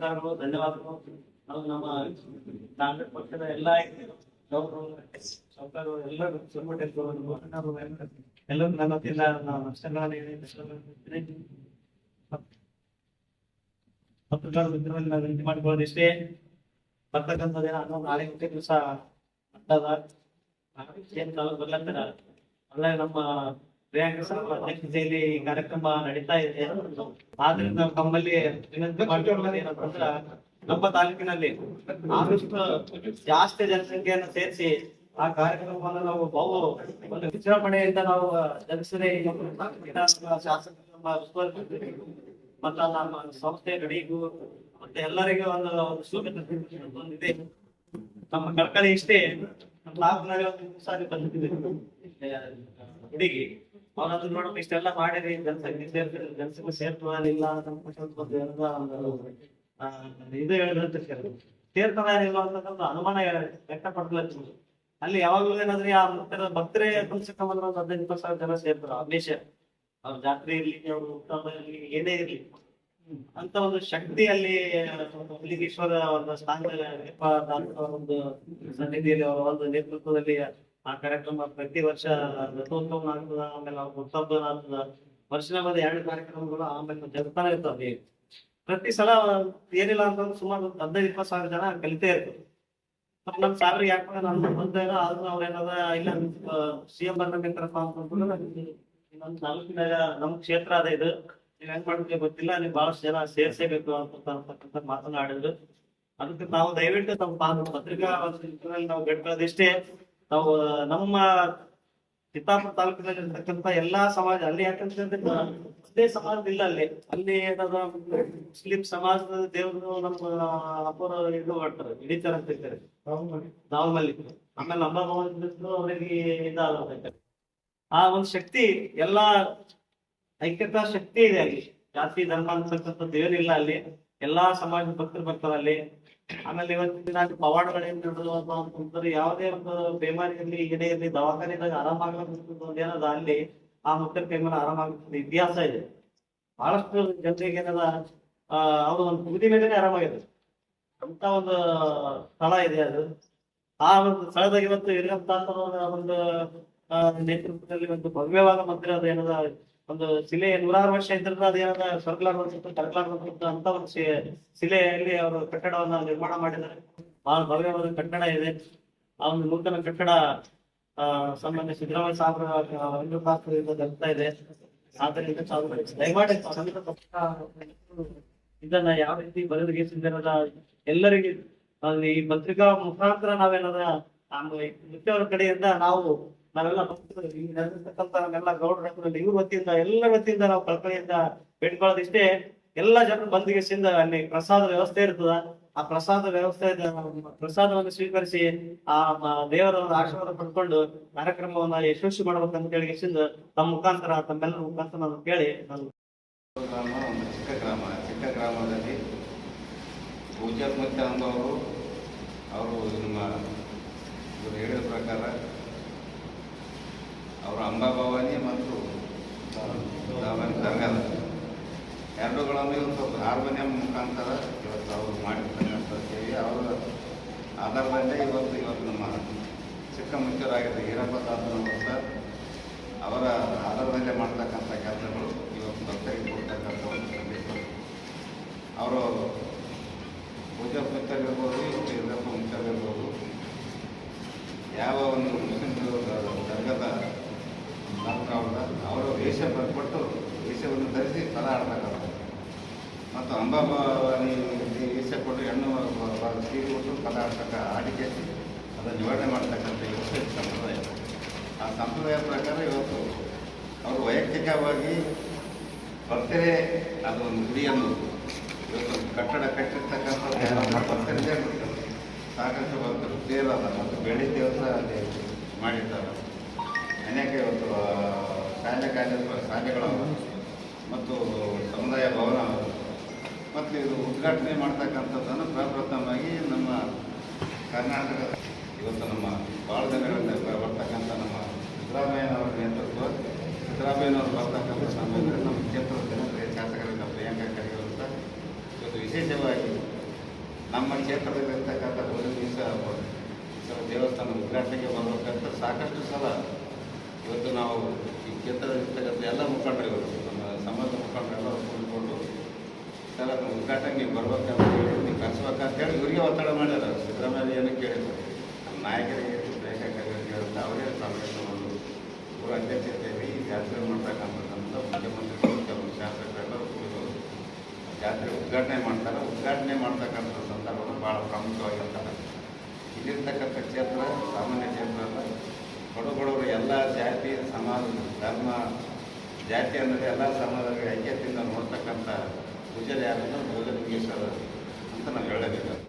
ನಮಸ್ಕಾರಗಳು, ಧನ್ಯವಾದಗಳು. ನಾವು ನಮ್ಮ ಕಾಂಗ್ರೆಸ್ ಪಕ್ಷದ ಎಲ್ಲ ಸರ್ಕಾರಗಳು ಎಲ್ಲರೂ ಎಲ್ಲರೂ ನನ್ನ ವತಿಯಿಂದ ಪತ್ರಕಾರ ವಿದ್ರೋಹದಲ್ಲಿ ನಾವು ವಿನಂತಿ ಮಾಡಿಕೊಳ್ಳೋದಿಷ್ಟೇ. ಬರ್ತಕ್ಕಂಥದ್ದೇನ ನಾಳೆ ದಿವಸ ಅಂತದ ಬರ್ಲಂತಾರ ಅಲ್ಲ ನಮ್ಮ ಪ್ರಿಯಾಂಕ ಅಧ್ಯಕ್ಷತೆಯಲ್ಲಿ ಕಾರ್ಯಕ್ರಮ ನಡೀತಾ ಇದೆ. ಆದ್ರಿಂದ ನಮ್ಮಲ್ಲಿ ವಿನಂತಿ ಮಾಡಿಕೊಳ್ಳೋದು ಏನಂತಂದ್ರ ನಮ್ಮ ತಾಲೂಕಿನಲ್ಲಿ ಆದಷ್ಟು ಜಾಸ್ತಿ ಜನಸಂಖ್ಯೆಯನ್ನು ಸೇರಿಸಿ ಆ ಕಾರ್ಯಕ್ರಮವನ್ನು ನಾವು ಬಹು ಒಂದು ವಿಜೃಂಭಣೆಯಿಂದ ನಾವು ಜರುಗಿಸದೆ ಶಾಸಕ ಮತ್ತ ನಮ್ಮ ಸಂಸ್ಥೆ ಕಡೆಗೂ ಮತ್ತೆ ಎಲ್ಲರಿಗೂ ಒಂದು ಒಂದಿದೆ. ನಮ್ಮ ಕಳ್ಕಳಿ ಇಷ್ಟೇ. ನಮ್ಮ ಲಾಭನಲ್ಲಿ ಒಂದು ಸಾರಿ ಬಂದಿದೆ ಹುಡುಗಿ ಅವನದು ನೋಡಕ್ ಇಷ್ಟೆಲ್ಲ ಮಾಡಿರಿ ಜನಸಂಖ್ಯೆ ಸೇರ್ತಲ್ಲ ಇದು ಹೇಳಿದಂತ ಸೇರ್ತಾನ ಇಲ್ಲ ಅಂತಕ್ಕಂಥ ಅನುಮಾನ ವ್ಯಕ್ತಪಡಿಸ್ಲತ್ತೀವಿ. ಅಲ್ಲಿ ಯಾವಾಗ್ಲೂ ಏನಾದ್ರೆ ಆ ಭಕ್ತರೇ ಕಲ್ಸಕ್ಕೆ ಬಂದ್ರೆ ಒಂದು 15-20 ಜನ ಸೇರ್ತಾರ. ಹಮೇಶ ಅವ್ರ ಜಾತ್ರೆ ಇರ್ಲಿ, ಅವ್ರ ಉತ್ಸವ ಇರ್ಲಿ, ಏನೇ ಇರ್ಲಿ ಅಂತ ಒಂದು ಶಕ್ತಿ ಅಲ್ಲಿ ಹುಲಿಗೇಶ್ವರ ಒಂದು ಸ್ಥಾನದಲ್ಲಿ ಒಂದು ಸನ್ನಿಧಿಯಲ್ಲಿ ಅವರ ಒಂದು ನೇತೃತ್ವದಲ್ಲಿ ಆ ಕಾರ್ಯಕ್ರಮ ಪ್ರತಿ ವರ್ಷ ರಥೋತ್ಸವ ಆಗ್ತದ. ಆಮೇಲೆ ಅವ್ರ ಉತ್ಸವ ಆಗ್ತದ. ವರ್ಷದ ಮೇಲೆ 2 ಕಾರ್ಯಕ್ರಮಗಳು ಆಮೇಲೆ ಜರುಗ್ತಾನೆ ಇರ್ತಾವೆ. ಪ್ರತಿ ಸಲ ಏನಿಲ್ಲ ಅಂತಂದ್ರೆ ಸುಮಾರು 15-20 ಸಾವಿರ ಜನ ಕಲಿತೇ ಇರ್ತದೆ. ಮತ್ ನಮ್ ಸಾರ್ ಯಾಕೆ ನಾನು ಬಂದೇನೋ ಆದ್ರೂ ಅವ್ರೇನಾದ ಇಲ್ಲ ಸಿಎಂ ಬರ್ಬೇಕಂತಾರಪ್ಪ ಅಂತಂದ್ರೆ ಇನ್ನೊಂದು ತಾಲೂಕಿನಾಗ ನಮ್ ಕ್ಷೇತ್ರ ಅದ ಇದು, ನೀವ್ ಹೆಂಗ್ ಮಾಡ್ತೀವಿ ಗೊತ್ತಿಲ್ಲ, ನೀವು ಬಹಳಷ್ಟು ಜನ ಸೇರ್ಸೇಬೇಕು ಅಂತಕ್ಕಂಥ ಮಾತನಾಡಿದ್ರು. ಅದಕ್ಕೆ ನಾವು ದಯವಿಟ್ಟು ನಮ್ಮ ಪತ್ರಿಕಾ ನಾವು ಬೇಡ್ಕೊಳ್ಳೋದಿಷ್ಟೇ. ನಾವು ನಮ್ಮ ಚಿತ್ತಾಪುರ ತಾಲೂಕಿನಲ್ಲಿ ಇರ್ತಕ್ಕಂಥ ಎಲ್ಲಾ ಸಮಾಜ ಅಲ್ಲಿ ಯಾಕಂತಂದ್ರೆ ಅದೇ ಸಮಾಜ ಇಲ್ಲ ಅಲ್ಲಿ ಏನಾದ ಮುಸ್ಲಿಂ ಸಮಾಜದ ದೇವರು ನಮ್ಮ ಅಪರ ಇದು ಮಾಡ್ತಾರೆ, ಹಿಡಿತಾರ ಅಂತ ಹೇಳ್ತಾರೆ ನಾವಲ್ಲಿ. ಆಮೇಲೆ ಅಂಬಾಭವನ ಅವರಿಗೆ ಇದಾಗುತ್ತೆ. ಆ ಒಂದು ಶಕ್ತಿ ಎಲ್ಲಾ ಐಕ್ಯತಾ ಶಕ್ತಿ ಇದೆ ಅಲ್ಲಿ. ಜಾತಿ ಧರ್ಮ ಅಂತಕ್ಕಂಥದ್ದು ಏನಿಲ್ಲ ಅಲ್ಲಿ. ಎಲ್ಲಾ ಸಮಾಜದ ಭಕ್ತರು ಬರ್ತಾರೆ ಅಲ್ಲಿ. ಆಮೇಲೆ ಇವತ್ತಿನ ಪವಾಡಗಳೇನು ಅಂತಂದ್ರೆ ಯಾವುದೇ ಒಂದು ಬೇಮಾರಿಯಲ್ಲಿ ಏನೇ ಇರಲಿ ದವಾಖಾನೆದಾಗ ಆರಾಮಾಗಬೇಕು ಏನದ ಅಲ್ಲಿ ಆ ಮುಖ್ಯ ಕೈಮೇಲೆ ಆರಾಮಾಗುತ್ತೆ ಇತಿಹಾಸ ಇದೆ. ಬಹಳಷ್ಟು ಜನರಿಗೆ ಏನದ ಅವ್ರು ಒಂದು ಬುದ್ಧಿ ಮೇಲೆನೆ ಆರಾಮಾಗಿದೆ ಅಂತ ಒಂದು ಸ್ಥಳ ಇದೆ ಅದು. ಆ ಒಂದು ಸ್ಥಳದಾಗ ಇವತ್ತು ಇರುವಂತ ಒಂದು ನೇತೃತ್ವದಲ್ಲಿ ಒಂದು ಭವ್ಯವಾದ ಮಂದಿರ ಅದು ಏನದ ಒಂದು ಶಿಲೆ 106 ವರ್ಷ ಇದ್ರದ ಅದೇನದ ಸ್ವರ್ಗಲಾಡುವಂತ ಕರಗಲಾಡುವಂತ ಅಂತ ಒಂದು ಶಿಲೆಯಲ್ಲಿ ಅವರು ಕಟ್ಟಡವನ್ನ ನಿರ್ಮಾಣ ಮಾಡಿದ್ದಾರೆ. ಬಹಳ ಭವ್ಯವಾದ ಕಟ್ಟಡ ಇದೆ. ಆ ಒಂದು ನೂತನ ಕಟ್ಟಡ ಸಾಮಾನ್ಯ ಸಿದ್ದರಾಮಯ್ಯ ಸಾಹೇಬರ ಜರುಗ್ತಾ ಇದೆ. ಆದ್ದರಿಂದ ದಯಮಾಡಿ ಇದನ್ನ ಯಾವ ರೀತಿ ಬರೆದುಗೇಸಿದ ಎಲ್ಲರಿಗೆ ಈ ಪತ್ರಿಕಾ ಮುಖಾಂತರ ನಾವೇನದ ಮುಖ್ಯವರ ಕಡೆಯಿಂದ ನಾವೆಲ್ಲ ನಮ್ಮೆಲ್ಲ ಗೌಡರಲ್ಲಿ ಇವ್ರ ವತಿಯಿಂದ ಎಲ್ಲರ ವತಿಯಿಂದ ನಾವು ಕಳ್ಕಳಿಯಿಂದ ಬೇಡ್ಕೊಳ್ಳೋದಿಷ್ಟೇ. ಎಲ್ಲ ಜನರು ಬಂದಿಗೆಸಿಂದ ಅಲ್ಲಿ ಪ್ರಸಾದ ವ್ಯವಸ್ಥೆ ಇರ್ತದ. ಆ ಪ್ರಸಾದವನ್ನು ಸ್ವೀಕರಿಸಿ ಆ ದೇವರ ಒಂದು ಆಶೀರ್ವಾದ ಪಡ್ಕೊಂಡು ಕಾರ್ಯಕ್ರಮವನ್ನ ಯಶಸ್ವಿ ಮಾಡ್ಬೇಕಂತ ಹೇಳಿ ತಮ್ಮ ಮುಖಾಂತರ ತಮ್ಮೆಲ್ಲರ ಮುಖಾಂತರ ನಾನು ಕೇಳಿ ನಾನು ಒಂದು ಚಿಕ್ಕ ಗ್ರಾಮದಲ್ಲಿ ಪೂಜಾತ್ಮಕ ಅಂದವರು ಅವರು ನಮ್ಮ ಇವರು ಹೇಳಿದ ಪ್ರಕಾರ ಅವರು ಅಂಬಾಭವಾನಿ ಮತ್ತು ದರ್ಗಾದ ಎರಡುಗಳನ್ನು ಇವತ್ತು ಹಾರ್ಮೋನಿಯಂ ಮುಖಾಂತರ ಇವತ್ತು ಅವರು ಮಾಡಿರ್ತಕ್ಕಂಥ ಸೇವೆ ಅವರ ಆಧಾರದಲ್ಲೇ ಇವತ್ತು ನಮ್ಮ ಚಿಕ್ಕಮುಖ್ಯರಾಗಿದ್ದ ಈರಪ್ಪ ತಾತನವರು ಸರ್ ಅವರ ಆಧಾರದಲ್ಲೇ ಮಾಡ್ತಕ್ಕಂಥ ಕೆಲಸಗಳು ಇವತ್ತು ಭಕ್ತರಿಗೆ ಕೊಡ್ತಕ್ಕಂಥ ಒಂದು ಸಂದೇಶ. ಅವರು ಪೂಜಾ ಮುಖ್ಯರಿರ್ಬೋದು, ಇವತ್ತು ಈರಪ್ಪ ಮುಖ್ಯರಿರ್ಬೋದು, ಯಾವ ಒಂದು ಮುಸ್ಲಿಂ ದರ್ಗದ ಅವರು ವೇಷ ಕೊಟ್ಟು ವೇಷವನ್ನು ಧರಿಸಿ ಪದ ಆಡ್ತಕ್ಕಂಥ ಮತ್ತು ಅಂಬಾಭವಾನಿ ವೇಷ ಕೊಟ್ಟು ಹೆಣ್ಣು ಸೀರೆ ಕೊಟ್ಟು ಪದ ಆಡಿಕೆ ಅದನ್ನು ನಿವಾರಣೆ ಮಾಡ್ತಕ್ಕಂಥ ಇವತ್ತು ಸಂಪ್ರದಾಯ. ಆ ಸಂಪ್ರದಾಯ ಪ್ರಕಾರ ಇವತ್ತು ಅವರು ವೈಯಕ್ತಿಕವಾಗಿ ಭಕ್ತರೇ ಅದು ಒಂದು ಗುಡಿಯನ್ನು ಇವತ್ತು ಕಟ್ಟಡ ಕಟ್ಟಿರ್ತಕ್ಕಂಥ ಭಕ್ತರದೇ ಸಾಕಷ್ಟು ಭಕ್ತರು ಸೇರದ ಮತ್ತು ಬೆಳ್ಳಿ ದೇವಸ ಅಲ್ಲಿ ಮಾಡಿರ್ತಾರೆ. ಅನೇಕ ಇವತ್ತು ಶಾಲೆಗಳು ಮತ್ತು ಸಮುದಾಯ ಭವನ ಮತ್ತು ಇದು ಉದ್ಘಾಟನೆ ಮಾಡ್ತಕ್ಕಂಥದ್ದನ್ನು ಪ್ರಪ್ರಥಮವಾಗಿ ನಮ್ಮ ಕರ್ನಾಟಕ ಇವತ್ತು ನಮ್ಮ ಭಾಳ ದಿನಗಳಿಂದ ಬರ್ತಕ್ಕಂಥ ನಮ್ಮ ಸಿದ್ದರಾಮಯ್ಯನವರ ನೇತೃತ್ವ ಸಿದ್ದರಾಮಯ್ಯನವರು ಬರ್ತಕ್ಕಂಥ ನಮ್ಮ ಕ್ಷೇತ್ರದ ಜನಪ್ರಿಯ ಶಾಸಕರಿಂದ ಪ್ರಿಯಾಂಕ ಖರ್ಗೆ ಅಂತ ಇವತ್ತು ವಿಶೇಷವಾಗಿ ನಮ್ಮ ಕ್ಷೇತ್ರದಲ್ಲಿರ್ತಕ್ಕಂಥ ಒಂದು ದಿವಸ ದೇವಸ್ಥಾನ ಉದ್ಘಾಟನೆಗೆ ಬರಬೇಕಂತ ಸಾಕಷ್ಟು ಸಲ ಇವತ್ತು ನಾವು ಈ ಕ್ಷೇತ್ರದಲ್ಲಿರ್ತಕ್ಕಂಥ ಎಲ್ಲ ಮುಖಂಡರು ನಮ್ಮ ಸಮಾಜ ಮುಖಂಡರೆಲ್ಲ ಕೂಡಿಕೊಂಡು ಸಲ ಉದ್ಘಾಟನೆಗೆ ಬರ್ಬೇಕಂತ ಹೇಳಿ ನೀವು ಕರೆಸ್ಬೇಕಂತೇಳಿ ಇವರಿಗೆ ಒತ್ತಡ ಮಾಡ್ಯಾರ. ಸಿದ್ದರಾಮಯ್ಯ ಏನಕ್ಕೆ ಕೇಳಿದ್ರು ನಮ್ಮ ನಾಯಕರಿಗೆ ಬೇಕಾಗಿರುತ್ತೆ ಅವರೇ ಕಾಂಗ್ರೆಸ್ ಒಂದು ಊರ ಅಧ್ಯಕ್ಷತೆಯಲ್ಲಿ ಜಾತ್ರೆ ಮಾಡ್ತಕ್ಕಂಥದ್ದಂತ ಮುಖ್ಯಮಂತ್ರಿಗಳು ಕೆಲವು ಶಾಸಕರೆಲ್ಲರೂ ಕೂಡಿದ್ರು ಜಾತ್ರೆ ಉದ್ಘಾಟನೆ ಮಾಡ್ತಕ್ಕಂಥ ಸಂದರ್ಭಗಳು ಭಾಳ ಪ್ರಾಮುಖ್ಯವಾಗಿರ್ತಾರೆ. ಇಲ್ಲಿರ್ತಕ್ಕಂಥ ಕ್ಷೇತ್ರ ಸಾಮಾನ್ಯ ಕ್ಷೇತ್ರ ಅಲ್ಲ, ಬಡವರು ಎಲ್ಲ ಜಾತಿ ಸಮಾಜ ಧರ್ಮ ಜಾತಿ ಅನ್ನೋದು ಎಲ್ಲ ಸಮಾಜಗಳಿಗೆ ಐಕ್ಯತೆಯಿಂದ ನೋಡ್ತಕ್ಕಂಥ ಪೂಜಾರಿ ಯಾರಂದ್ರೆ ಭೋಜಲಿಂಗೇಶ್ವರ ಅಂತ ನಾವು ಹೇಳಬೇಕು.